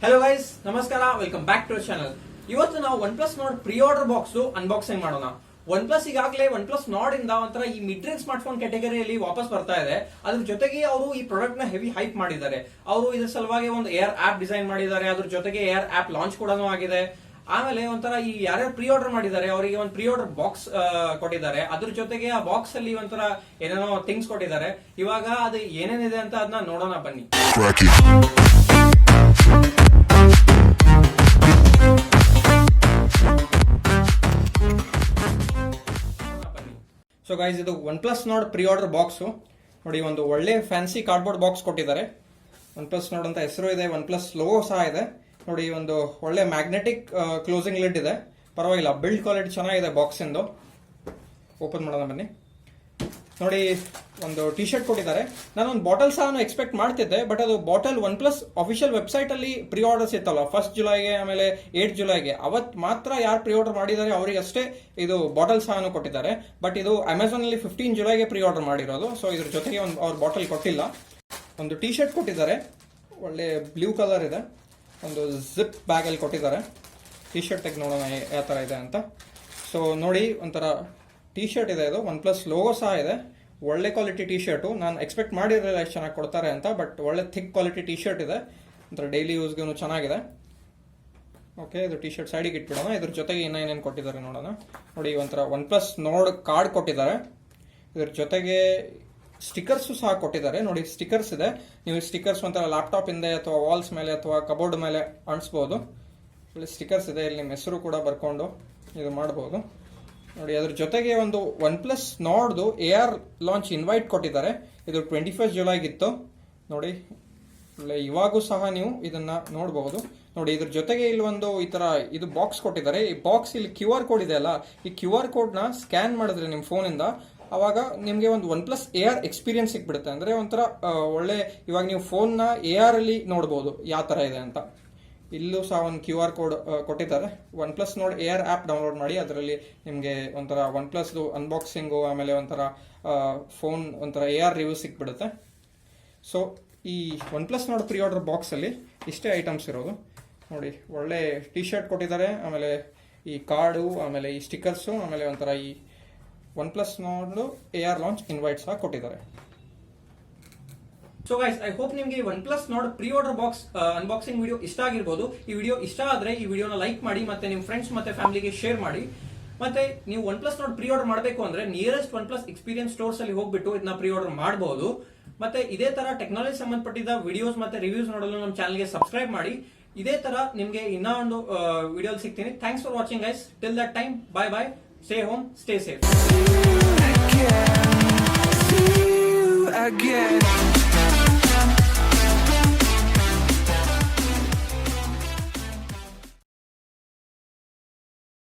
Hello guys, ನಮಸ್ಕಾರ, welcome back to channel. ಇವತ್ತು ನಾವು OnePlus NORD Pre-Order box unboxing ಮಾಡೋಣ. OnePlus ಈಗಾಗಲೇ OnePlus NORD ಇಂದ ಒಂಥರ ಈ ಮಿಡ್ ರೇಂಜ್ ಸ್ಮಾರ್ಟ್ ಫೋನ್ ಕ್ಯಾಟಗರಿಯಲ್ಲಿ ವಾಪಸ್ ಬರ್ತಾ ಇದೆ. ಅದ್ರ ಜೊತೆಗೆ ಅವರು ಈ ಪ್ರಾಡಕ್ಟ್ ನ ಹೆವಿ ಹೈಪ್ ಮಾಡಿದ್ದಾರೆ. ಅವರು ಇದರ ಸಲುವಾಗಿ ಒಂದು ಏರ್ ಆಪ್ ಡಿಸೈನ್ ಮಾಡಿದ್ದಾರೆ. ಅದ್ರ ಜೊತೆಗೆ ಏರ್ ಆಪ್ ಲಾಂಚ್ ಕೂಡ ಆಗಿದೆ. ಆಮೇಲೆ ಒಂಥರ ಈ ಯಾರ್ಯಾರು ಪ್ರೀ ಆರ್ಡರ್ ಮಾಡಿದ್ದಾರೆ ಅವರಿಗೆ ಒಂದು ಪ್ರೀ ಆರ್ಡರ್ ಬಾಕ್ಸ್ ಕೊಟ್ಟಿದ್ದಾರೆ. ಅದ್ರ ಜೊತೆಗೆ ಆ ಬಾಕ್ಸ್ ಅಲ್ಲಿ ಒಂಥರ ಏನೇನೋ ಥಿಂಗ್ಸ್ ಕೊಟ್ಟಿದ್ದಾರೆ. ಇವಾಗ ಅದು ಏನೇನಿದೆ ಅಂತ ಅದನ್ನ ನೋಡೋಣ ಬನ್ನಿ. ಸೊ ಗೈಸ್, ಇದು OnePlus NORD Pre-Order ಬಾಕ್ಸ್ ನೋಡಿ. ಒಂದು ಒಳ್ಳೆ ಫ್ಯಾನ್ಸಿ ಕಾರ್ಡ್ಬೋರ್ಡ್ ಬಾಕ್ಸ್ ಕೊಟ್ಟಿದ್ದಾರೆ. OnePlus NORD ಅಂತ ಹೆಸರು ಇದೆ, OnePlus ಲೋಗೋ ಸಹ ಇದೆ ನೋಡಿ. ಒಂದು ಒಳ್ಳೆ ಮ್ಯಾಗ್ನೆಟಿಕ್ ಕ್ಲೋಸಿಂಗ್ ಲಿಡ್ ಇದೆ, ಪರವಾಗಿಲ್ಲ. ಬಿಲ್ಡ್ ಕ್ವಾಲಿಟಿ ಚೆನ್ನಾಗಿದೆ ಬಾಕ್ಸ್ ಇಂದು. ಓಪನ್ ಮಾಡೋಣ ಬನ್ನಿ. ನೋಡಿ, ಒಂದು ಟಿ ಶರ್ಟ್ ಕೊಟ್ಟಿದ್ದಾರೆ. ನಾನು ಒಂದು ಬಾಟಲ್ ಸಹ ಎಕ್ಸ್ಪೆಕ್ಟ್ ಮಾಡ್ತಿದ್ದೆ, ಬಟ್ ಅದು ಬಾಟಲ್ OnePlus ಅಫಿಷಿಯಲ್ ವೆಬ್ಸೈಟ್ ಅಲ್ಲಿ ಪ್ರೀ ಆರ್ಡರ್ಸ್ ಇತ್ತಲ್ಲ, 1 ಜುಲೈಗೆ ಆಮೇಲೆ 8 ಜುಲೈಗೆ, ಅವತ್ತು ಮಾತ್ರ ಯಾರು ಪ್ರೀ ಆರ್ಡರ್ ಮಾಡಿದ್ದಾರೆ ಅವರಿಗೆ ಅಷ್ಟೇ ಇದು ಬಾಟಲ್ ಸಹ ಕೊಟ್ಟಿದ್ದಾರೆ. ಬಟ್ ಇದು ಅಮೆಝಾನ್ ಅಲ್ಲಿ 15 ಜುಲೈಗೆ ಪ್ರೀ ಆರ್ಡರ್ ಮಾಡಿರೋದು. ಸೊ ಇದ್ರ ಜೊತೆಗೆ ಅವ್ರ ಬಾಟಲ್ ಕೊಟ್ಟಿಲ್ಲ. ಒಂದು ಟಿ ಶರ್ಟ್ ಕೊಟ್ಟಿದ್ದಾರೆ, ಒಳ್ಳೆ ಬ್ಲೂ ಕಲರ್ ಇದೆ. ಒಂದು ಜಿಪ್ ಬ್ಯಾಗ್ ಅಲ್ಲಿ ಕೊಟ್ಟಿದ್ದಾರೆ. ಟಿ ಶರ್ಟ್ ನೋಡೋಣ ಯಾವ ತರ ಇದೆ ಅಂತ. ಸೊ ನೋಡಿ, ಒಂಥರ ಟಿ ಶರ್ಟ್ ಇದೆ. ಇದು OnePlus ಲೋಗೋ ಸಹ ಇದೆ. ಒಳ್ಳೆ ಕ್ವಾಲಿಟಿ ಟಿ ಶರ್ಟು. ನಾನು ಎಕ್ಸ್ಪೆಕ್ಟ್ ಮಾಡಿರಲಿಲ್ಲ ಎಷ್ಟು ಚೆನ್ನಾಗಿ ಕೊಡ್ತಾರೆ ಅಂತ, ಬಟ್ ಒಳ್ಳೆ ಥಿಕ್ ಕ್ವಾಲಿಟಿ ಟಿ ಶರ್ಟ್ ಇದೆ. ಒಂಥರ ಡೈಲಿ ಯೂಸ್ಗೂ ಚೆನ್ನಾಗಿದೆ. ಓಕೆ, ಇದು ಟಿ ಶರ್ಟ್ ಸೈಡಿಗೆ ಇಟ್ಬಿಡೋಣ. ಇದ್ರ ಜೊತೆಗೆ ಏನೇನು ಕೊಟ್ಟಿದ್ದಾರೆ ನೋಡೋಣ. ನೋಡಿ, ಒಂಥರ OnePlus NORD ಕಾರ್ಡ್ ಕೊಟ್ಟಿದ್ದಾರೆ. ಇದ್ರ ಜೊತೆಗೆ ಸ್ಟಿಕರ್ಸು ಸಹ ಕೊಟ್ಟಿದ್ದಾರೆ. ನೋಡಿ, ಸ್ಟಿಕರ್ಸ್ ಇದೆ. ನೀವು ಸ್ಟಿಕರ್ಸ್ ಒಂಥರ ಲ್ಯಾಪ್ಟಾಪ್ ಹಿಂದೆ ಅಥವಾ ವಾಲ್ಸ್ ಮೇಲೆ ಅಥವಾ ಕಬೋರ್ಡ್ ಮೇಲೆ ಅಂಟಿಸ್ಬೋದು. ಇಲ್ಲಿ ಸ್ಟಿಕರ್ಸ್ ಇದೆ. ಇಲ್ಲಿ ನಿಮ್ಮ ಹೆಸರು ಕೂಡ ಬರ್ಕೊಂಡು ಇದು ಮಾಡ್ಬೋದು ನೋಡಿ. ಅದ್ರ ಜೊತೆಗೆ ಒಂದು OnePlus NORD AR launch invite ಕೊಟ್ಟಿದ್ದಾರೆ. ಇದು 21 ಜುಲೈಗಿತ್ತು ನೋಡಿ. ಇವಾಗೂ ಸಹ ನೀವು ಇದನ್ನ ನೋಡಬಹುದು ನೋಡಿ. ಇದ್ರ ಜೊತೆಗೆ ಇಲ್ಲಿ ಒಂದು ಈ ತರ ಇದು ಬಾಕ್ಸ್ ಕೊಟ್ಟಿದ್ದಾರೆ. ಈ ಬಾಕ್ಸ್ ಇಲ್ಲಿ QR ಕೋಡ್ ಇದೆ ಅಲ್ಲ, ಈ QR ಕೋಡ್ ನ ಸ್ಕ್ಯಾನ್ ಮಾಡಿದ್ರೆ ನಿಮ್ಮ ಫೋನಿಂದ, ಅವಾಗ ನಿಮಗೆ ಒಂದು OnePlus AR ಎಕ್ಸ್ಪೀರಿಯನ್ಸ್ ಸಿಕ್ಬಿಡುತ್ತೆ. ಅಂದ್ರೆ ಒಂಥರ ಒಳ್ಳೆ, ಇವಾಗ ನೀವು ಫೋನ್ ನ AR ಅಲ್ಲಿ ನೋಡಬಹುದು ಯಾವ ತರ ಇದೆ ಅಂತ. ಇಲ್ಲೂ ಸಹ ಒಂದು QR ಕೋಡ್ ಕೊಟ್ಟಿದ್ದಾರೆ. OnePlus NORD AR app download ಮಾಡಿ. ಅದರಲ್ಲಿ ನಿಮಗೆ ಒಂಥರ OnePlus ಅನ್ಬಾಕ್ಸಿಂಗು, ಆಮೇಲೆ ಒಂಥರ ಫೋನ್ ಒಂಥರ AR ರಿವ್ಯೂ ಸಿಕ್ಬಿಡುತ್ತೆ. ಸೊ ಈ OnePlus NORD Pre-Order ಬಾಕ್ಸಲ್ಲಿ ಇಷ್ಟೇ ಐಟಮ್ಸ್ ಇರೋದು ನೋಡಿ. ಒಳ್ಳೆ ಟಿ ಶರ್ಟ್ ಕೊಟ್ಟಿದ್ದಾರೆ, ಆಮೇಲೆ ಈ ಕಾರ್ಡು, ಆಮೇಲೆ ಈ ಸ್ಟಿಕರ್ಸು, ಆಮೇಲೆ ಒಂಥರ ಈ OnePlus NORD AR launch invite ಸಹ ಕೊಟ್ಟಿದ್ದಾರೆ. ಸೊ ಗೈಸ್, ಐ ಹೋಪ್ ನಿಮಗೆ OnePlus NORD Pre-Order box unboxing video ಇಷ್ಟ ಆಗಿರ್ಬೋದು. ಈ ವಿಡಿಯೋ ಇಷ್ಟ ಆದ್ರೆ ಈ ವಿಡಿಯೋನ ಲೈಕ್ ಮಾಡಿ, ಮತ್ತೆ ನಿಮ್ಮ ಫ್ರೆಂಡ್ಸ್ ಮತ್ತೆ ಫ್ಯಾಮಿಲಿಗೆ ಶೇರ್ ಮಾಡಿ. ಮತ್ತೆ ನೀವು OnePlus NORD Pre-Order ಮಾಡಬೇಕು ಅಂದ್ರೆ ನಿಯರೆಸ್ಟ್ OnePlus ಎಕ್ಸ್ಪೀರಿಯನ್ಸ್ ಸ್ಟೋರ್ಸ್ ಅಲ್ಲಿ ಹೋಗ್ಬಿಟ್ಟು ಇದನ್ನ ಪ್ರೀ-ಆರ್ಡರ್ ಮಾಡಬಹುದು. ಮತ್ತೆ ಇದೇ ತರ ಟೆಕ್ನಾಲಜಿ ಸಂಬಂಧಪಟ್ಟಿದ್ದ ವಿಡಿಯೋಸ್ ಮತ್ತೆ ರಿವ್ಯೂಸ್ ನೋಡಲು ನಮ್ಮ ಚಾನಲ್ಗೆ ಸಬ್ಸ್ಕ್ರೈಬ್ ಮಾಡಿ. ಇದೇ ತರ ನಿಮ್ಗೆ ಇನ್ನ ಒಂದು ವಿಡಿಯೋ ಸಿಗ್ತೀನಿ. Thanks for watching guys. Till that time, bye bye. Stay home, stay safe.